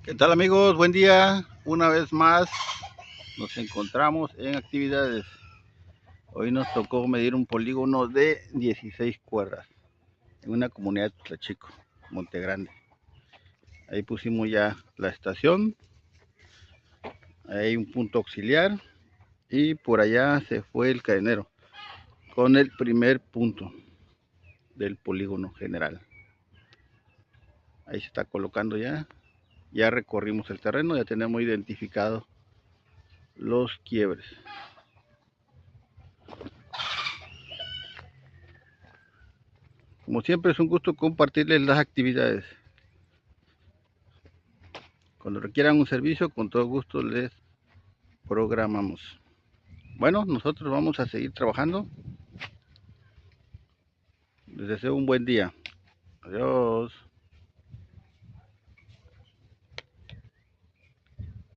¿Qué tal, amigos? Buen día. Una vez más nos encontramos en actividades. Hoy nos tocó medir un polígono de 16 cuerdas en una comunidad de Tlachico, Monte Grande. Ahí pusimos ya la estación, hay un punto auxiliar y por allá se fue el cadenero con el primer punto del polígono general. Ahí se está colocando ya. Ya recorrimos el terreno, ya tenemos identificado los quiebres. Como siempre, es un gusto compartirles las actividades. Cuando requieran un servicio, con todo gusto les programamos. Bueno, nosotros vamos a seguir trabajando. Les deseo un buen día. Adiós.